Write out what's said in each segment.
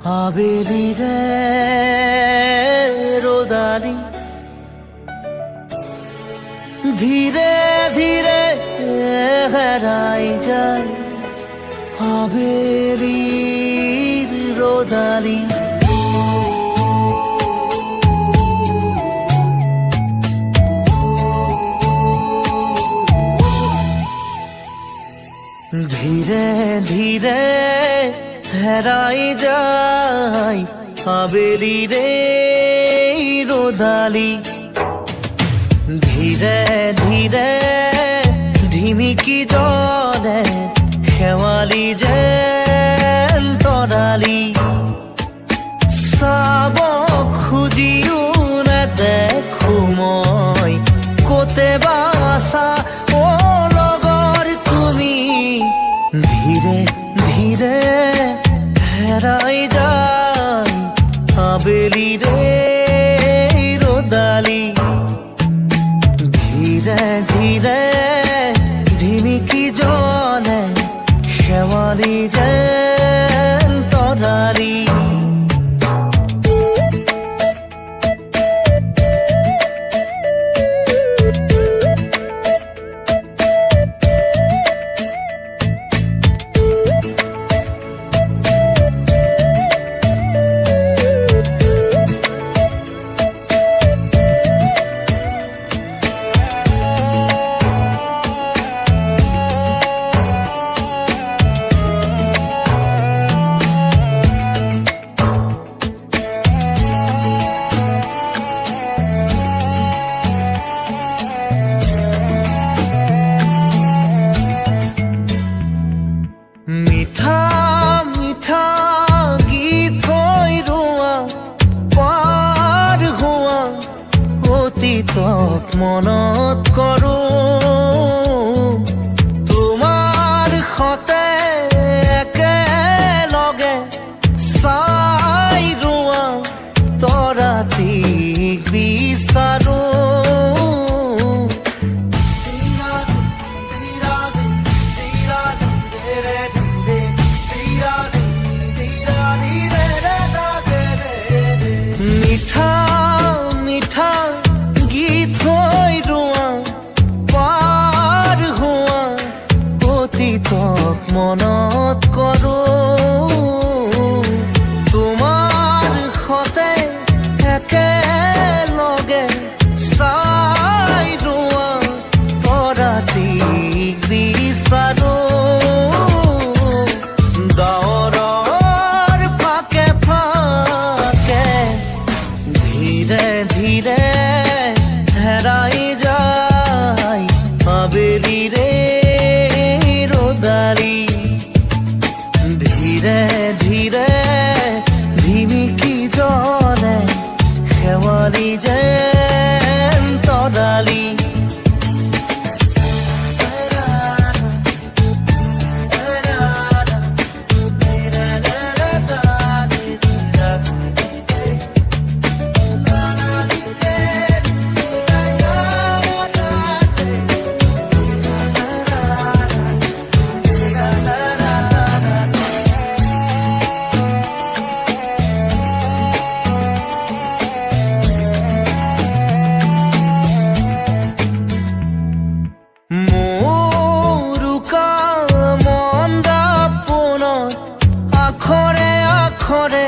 আবেলিৰে ৰ'দালি ধীৰে ধীৰে হেৰাই যায় আবেলিৰ ৰ'দালি ধীৰে ধীৰে হেৰাই যায় আবেলিৰে ৰ'দালি ধীৰে ধীৰে ধিমিকি জ্বলে শেৱালি যেন তৰালি চাব খুজিও নেদেখো মই ক'তে বা আছা অ লগৰ তুমি ধীৰে ধীৰে হেৰাই যায় আবেলিৰে ৰ'দালি ধীৰে ধীৰে ধিমিকি জ্বলে শেৱালি যেন তৰালি মিঠা মিঠা গীত হৈ ৰোৱা পাৰ হোৱা অতীতক মনত কৰোঁ তোমাৰ সতে একেলগে চাই ৰোৱা তৰাটিক বিচাৰোঁ মিঠা মিঠা গীত হৈ ৰোৱা পাৰ হোৱা অতীতক মনত কৰোঁ তোমাৰ সতে একেলগে চাই ৰোৱা তৰাটিক বিচাৰোঁ ধীৰে ধীৰে হেৰাই যায় আবেলিৰে ৰ'দালি ধীৰে ধীৰে ধিমিকি জ্বলে শেৱালি যেন তৰালি আখৰে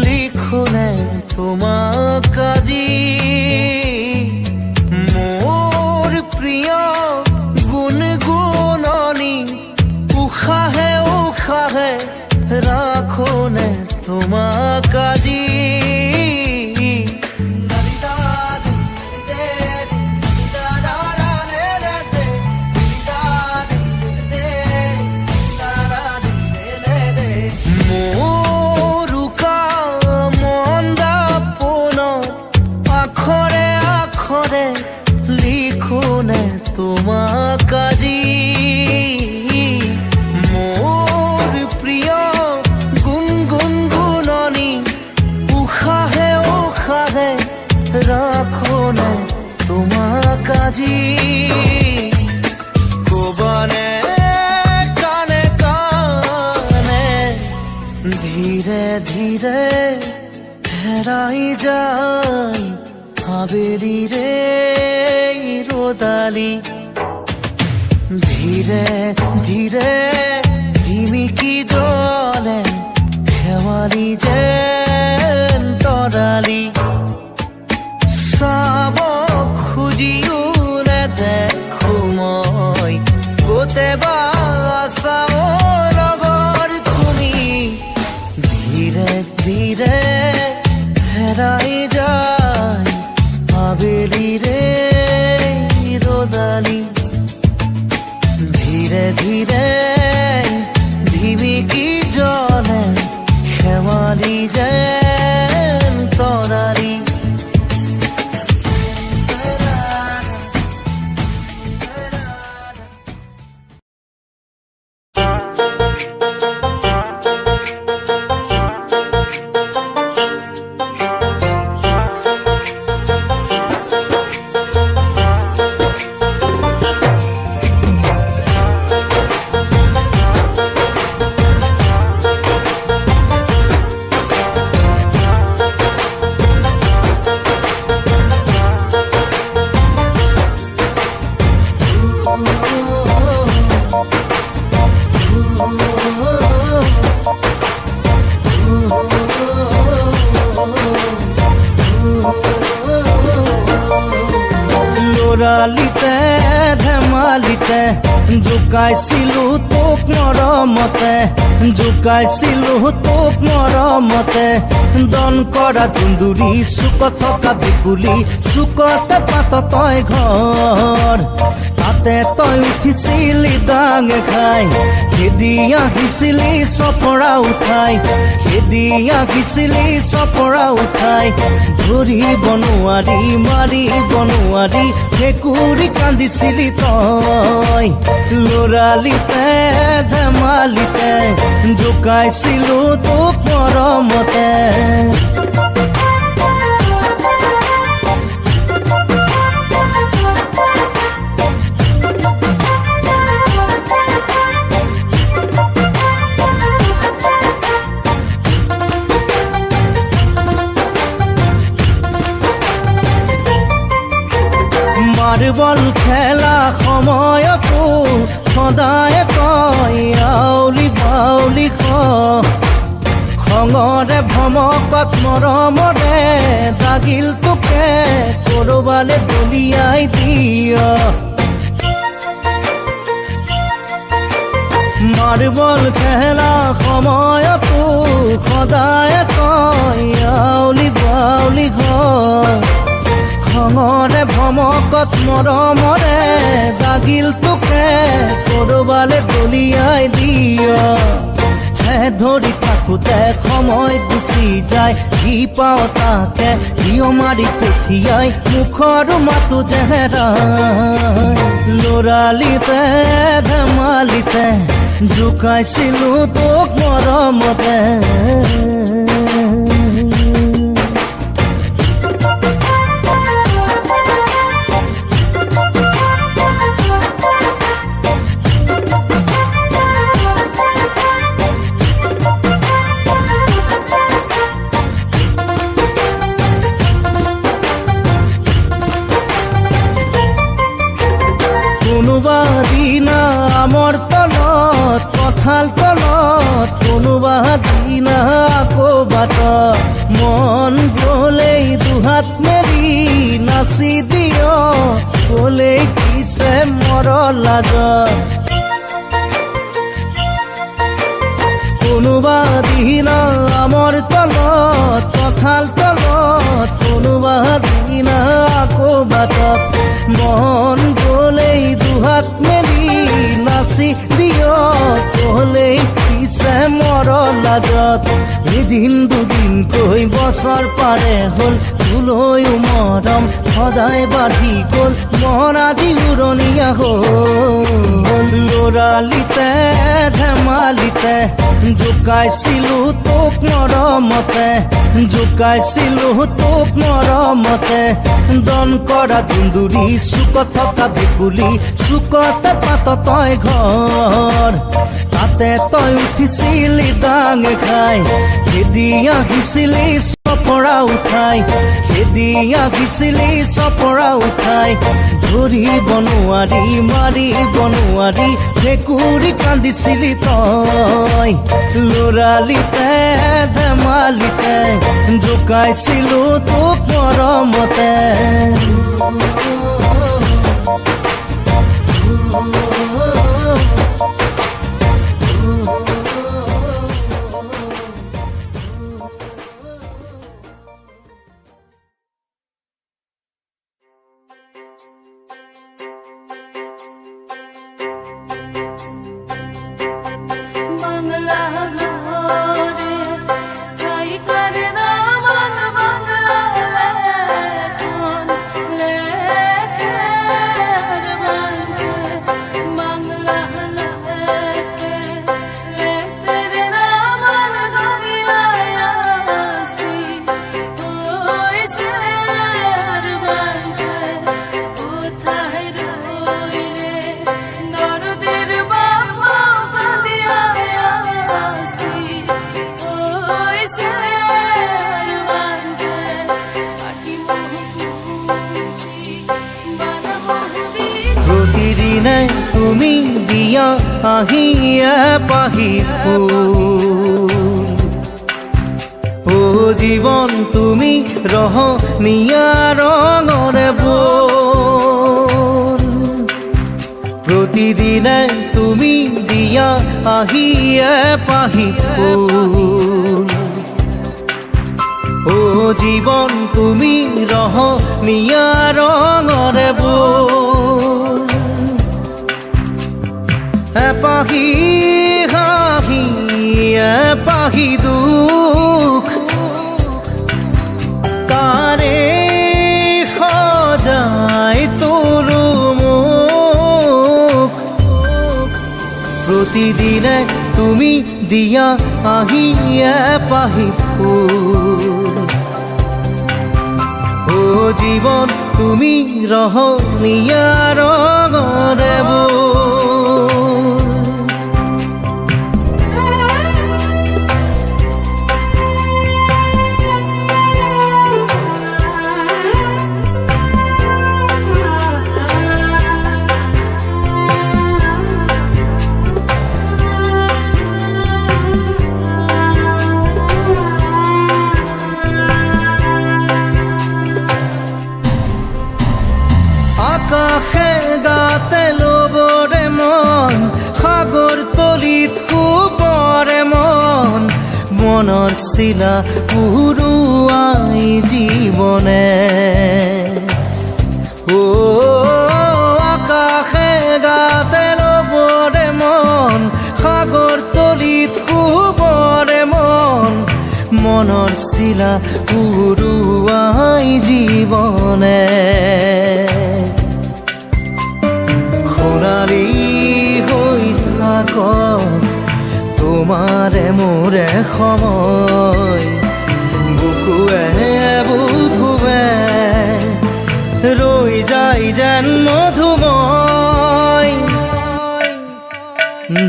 লিখোনে তোমাক আজি মোৰ প্ৰিয় গুণগুণনি উশাহে উশাহে ৰাখোনে তোমাক আজি লিখোনে তোমাক আবেলিৰে ৰ'দালি ধীৰে ধীৰে ধিমিকি জ্বলে শেৱালি যেন তৰালি চাব খুজিও নেদেখো মই গোটেবা আছাও লগৰ তুমি ধীৰে ধীৰে হেৰাই যায় আবেলিৰে ৰ'দালি ধীৰে ধীৰে ধিমিকি জ্বলে শেৱালি যেন তৰালি লৰালিতে ধেমালিতে জোকাইছিলো তোক মৰমতে জোকাইছিলো তোক মৰমতে দন কৰা ধুন্দুৰি চুকত থকা ভেকুলী চুকতে পাত তই ঘৰ তাতে তই উঠিছিলি ডাঙে খাই খেদি আহিছিলি চপৰা উঠাই খেদি আহিছিলি চপৰা উঠাই ধৰিব নোৱাৰি মাৰিব নোৱাৰি ভেকুৰী কান্দিছিলি তই লৰালিতে ধেমালিতে জোকাইছিলো তোক মৰমতে মাৰ্বল খেলা সময়তো সদায় কয় আউলি বাউলি খঙৰে ভমকত মৰমৰে দাগিল তোকে কৰবালে দলিয়াই দিয়া মাৰ্বল খেলা সময়তো সদায় কয় আউলি বাউলি খঙৰে ভমকত মৰমৰে দাগিল তোকে কৰবালে দলিয়াই দিয়া ধৰি থাকোতে সময় গুচি যায় যি পাওঁ তাকে হিয় মাৰি কঠিয়াই মুখৰ মাতো জেহেৰাই লৰালিতে ধেমালিতে জোকাইছিলো তোক মৰমতে কোনোবা দিনা আমৰ তলত কঁঠাল তলত কোনোবা দিনা আকৌ বাটত মন গলেই দুহাত মেলি নাচি দিয় গলেই কিছে মৰ লাজত কোনোবা দিনা আমৰ তলত কঁঠাল তলত কোনোবা দিনা আকৌ বাটত মন গলেই দুহাত মেলি নাচি দিয় গলেই কিছে মৰ লাজত এদিন দুদিনকৈ বছৰ পাৰে হ'ল তোলৈও মৰম সদায় বাঢ়ি গ'ল মন আজি উৰণীয়া হ'ল লৰালিতে ধেমালিতে জোকাইছিলো তোক মৰমতে জোকাইছিলো তোক মৰমতে দন কৰা ধুন্দুৰি চুকত থকা ভেকুলী চুকতে পাত তই ঘৰ তাতে তই উঠিছিলি ডাঙে খাই খেদি আহিছিলি চপৰা উঠাই, খেদি আহিছিলি চপৰা উঠাই। ধৰিব নোৱাৰি মাৰিব নোৱাৰি ভেকুৰি কান্দিছিলি তই। লৰালিতে ধেমালিতে জোকাইছিলো তোক মৰমতে। প্ৰতিদিনাই তুমি দিয়া আহিয়া পাহি ফুল। ও জীৱন তুমি ৰহনীয়া ৰঙৰে বোল। প্ৰতিদিনাই তুমি দিয়া আহিয়া পাহি ফুল। ও জীৱন তুমি ৰহনীয়া ৰঙৰে বোল। এপাহি হাঁহি এপাহি দুখ তাৰে সজাই তোলো মোক। প্ৰতিদিনে তুমি দিয়া আহি এপাহি ফুল। ও জীৱন তুমি ৰহনীয়া ৰঙৰে বোল। আকাশে গাতে ল'বৰে মন, সাগৰ তলিত শুবৰে মন। মনৰ চিলা উৰুৱাই জীৱনে। ও আকাশে গাতে ল'বৰে মন, সাগৰ তলিত শুবৰে মন। মনৰ চিলা উৰুৱাই জীৱনে। সোণালী হৈ থাক তোমাৰে মোৰে সময়। বুকুৱে বুকুৱে ৰৈ যায় যেন মধুময়।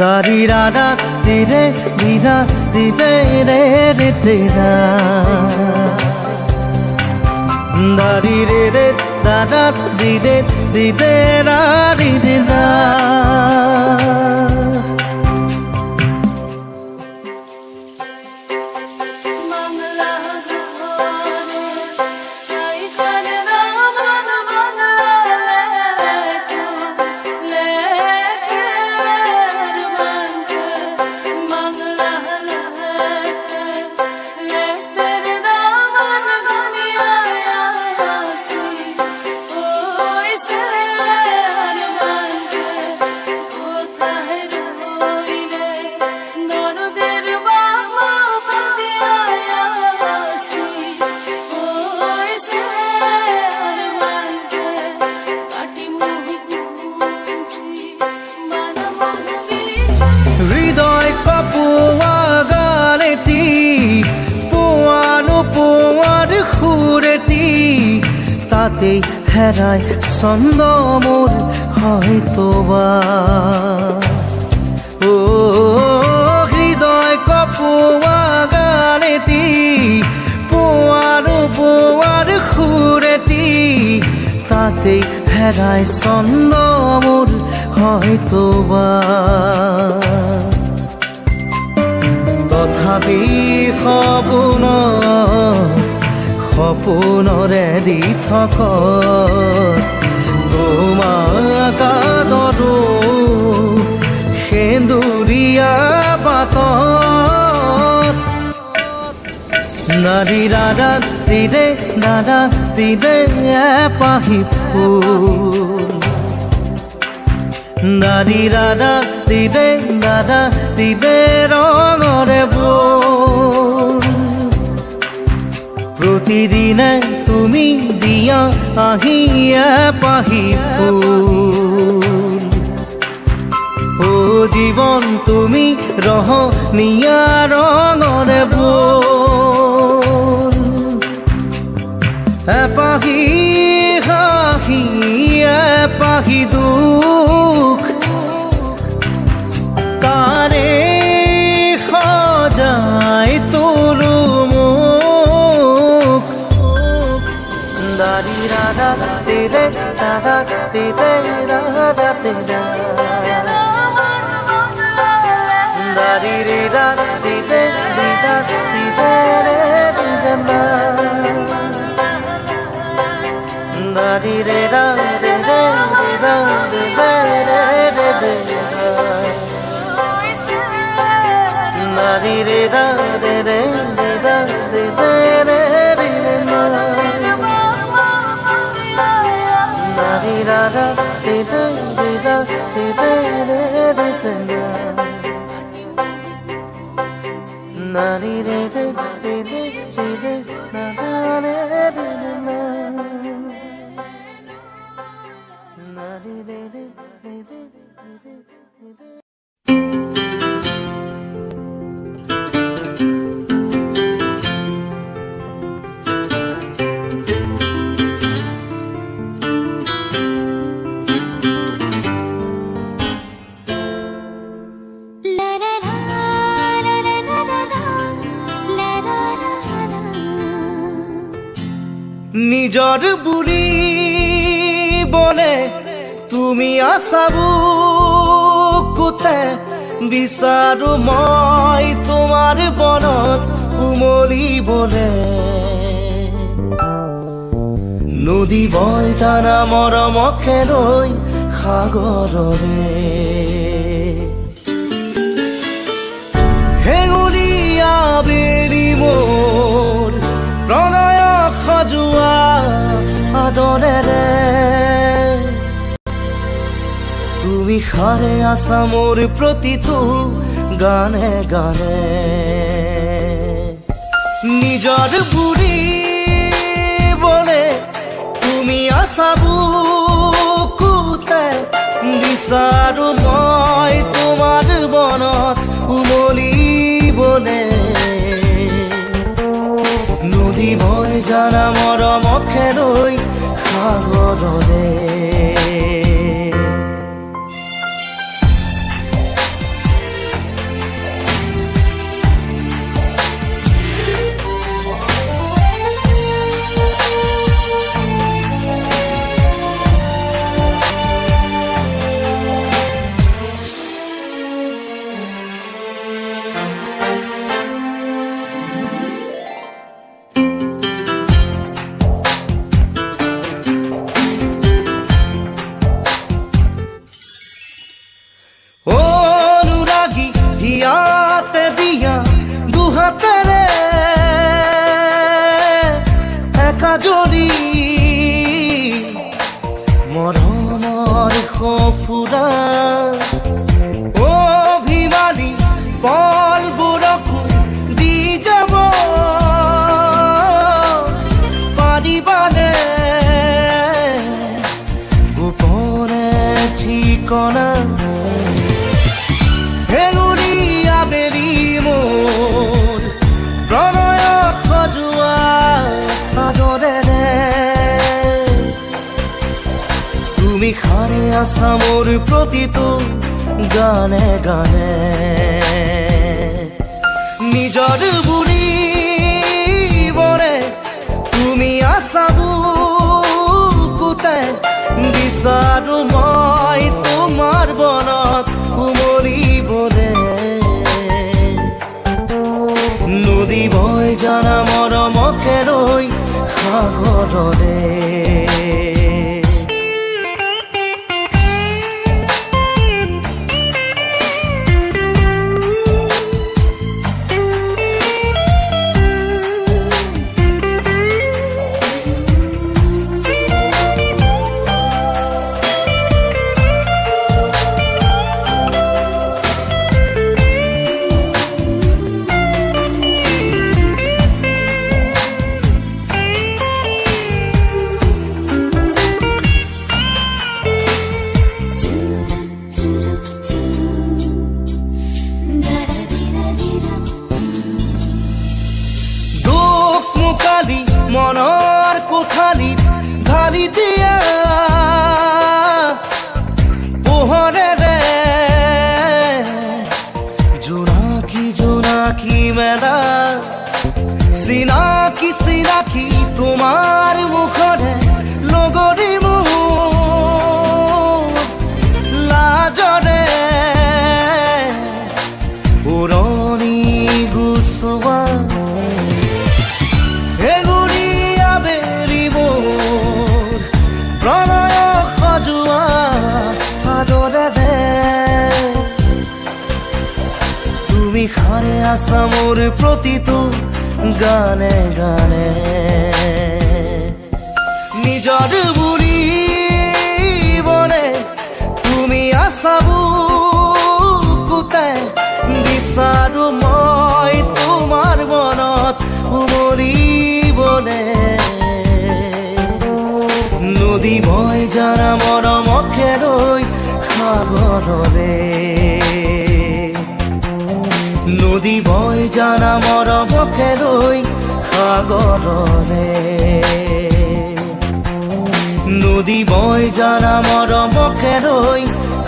দাৰি ৰাধা দিৰে দিৰা দিৰে ৰে ৰে দিৰা দাৰি ৰে ৰে দাদা দিৰে দিৰে ৰা ৰি দিৰা। তাতেই হেৰায় ছন্দ মোৰ হয়তোবা। ও হৃদয় কপোৱা গানেতি পোৱা হেৰাই ছন্দ মোৰ হয়তোবা তথাপি সপোনৰে দি থক তোমাক আদৰো সেন্দুৰীয়া বাটত নাৰী ৰাধা দিৰে এপাহি ফুল নাৰী ৰাধা দিৰে ৰঙৰে বোল প্ৰতিদিনে তুমি দিয়া আহি এপাহি ফুল ও জীৱন তুমি ৰহনীয়া ৰঙৰে বোল এপাহি হাঁহি এপাহি দুখ তাৰে সজাই তোলো মোক দাৰি ৰাধা দিৰে ৰাধা দিৰে ৰাধা দিৰে দাৰি ৰে ৰাধা দিৰে ৰাধা দিৰে দারি রে রা রে রে রা রে রে রে রে নারী রে রা রে রে রা রে রে রে রে নারী রা রা রে রে রা রে রে রে রে নারী রে রে রে রে রে না রে রে না নিজৰ বুঢ়ী বনে তুমি আছা বুকুতে বিচাৰো মই তোমাৰ বনত উমলিবলে নদী বয় জানা মৰমকে ৰৈ সাগৰৰে হেঙুলীয়া বেলি মোৰ প্ৰণয় সজোৱা আদৰেৰে তুমি সাৰে আছা মোৰ প্ৰতিটো গানে গানে নিজৰ বুঢ়ী বনে তুমি আছা বুকুতে বিচাৰো মই তোমাৰ বনত উমলিবলে নদী বয় জানা মৰমকে ৰৈ সাগৰৰে জৰি মৰমৰ সফুৰা অভিমানী পলবোৰকো দি যাব পাৰিবানে গোপনে ঠিকনা হেঙুলীয়া বেলি মোৰ প্ৰণয় সজোৱা আদৰেৰে তুমি সাৰে আছা মোৰ প্ৰতিটো গানে গানে নিজৰ বুঢ়ী বনে তুমি আছা বুকুতে সাগৰৰে মনৰ কোঠালিত ঢালি দিয়া পোহৰেৰে জোনাকী জোনাকী মেলা চিনাকি চিনাকি তোমাৰ মুখৰে লগৰী মোৰ লাজৰে উৰণি গুচোৱা তুমি সাৰে আছা মোৰ প্ৰতিটো গানে গানে নিজৰ বুলিবলে তুমি আছা বুকুতে বিচাৰো মই তোমাৰ মনত উমলিবলে নদী মই জানা মৰমকে লৈ সাগৰলে নদী বৈ জানা মৰমকে লৈ সাগৰলে নদী বৈ জানা মৰমকে লৈ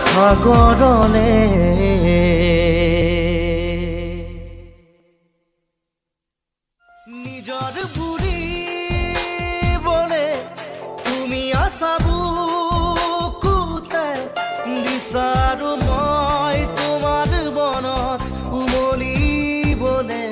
সাগৰলে নিজৰ বুলিবলে তুমি আছা বুকুতে বিচাৰো মই তোমাৰ মনত উমলিবলে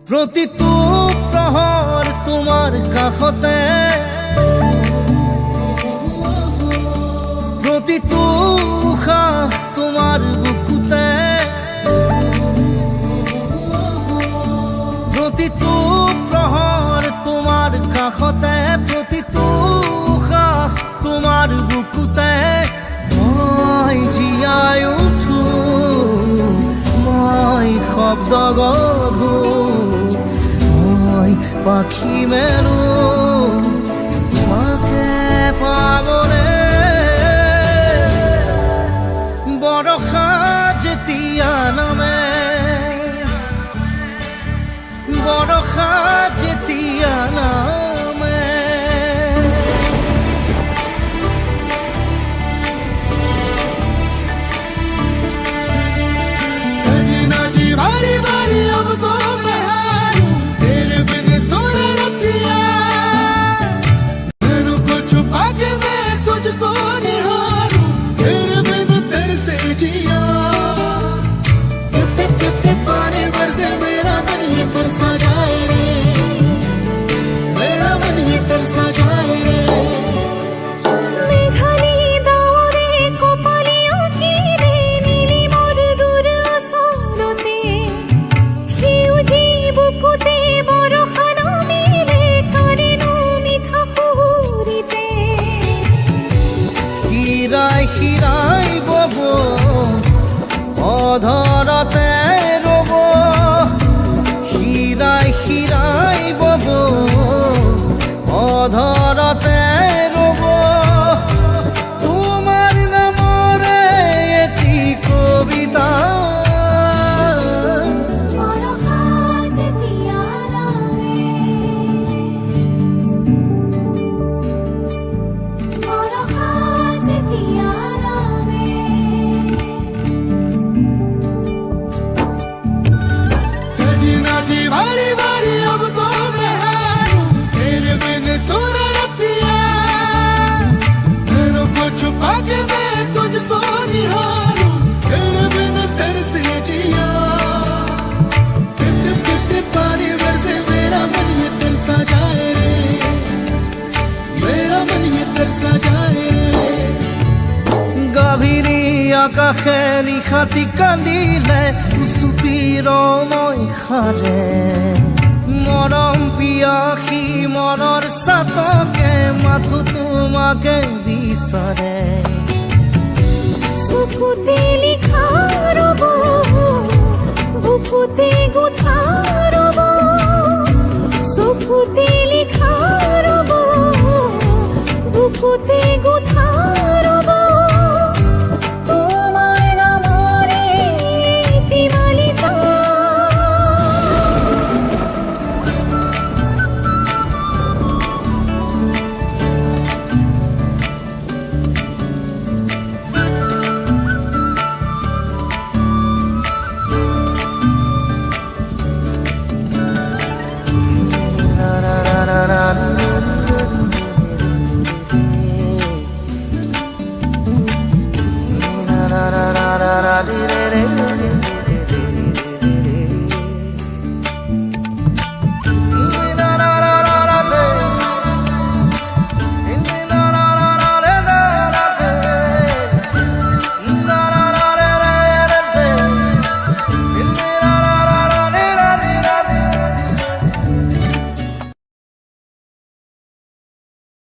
প্ৰতিটো প্ৰহৰ তোমাৰ কাষতে প্ৰতিটো উশাহ তোমাৰ বুকুতে প্ৰতিটো প্ৰহৰ তোমাৰ কাষতে প্ৰতিটো উশাহ তোমাৰ বুকুতে মই জীয়াই উঠো মই শব্দ গঢ়ো পাখি মেলো তোমাকে পাবলে বৰষা যেতিয়া নামে বৰষা যেতিয়া নামে নাচি নাচি বারি বারি अब तो मैं हूँ तेरे बिन सुन रतिया मैनू को छुपा के मैं तुझको আকাশে নিশাতি কান্দিলে চুপিৰ মই সাৰে মৰম পিয়াসী মনৰ চাতকে মাথো তোমাকে বিচাৰে চকুতে লিখা ৰব বুকুতে গোঠা ৰব চকুতে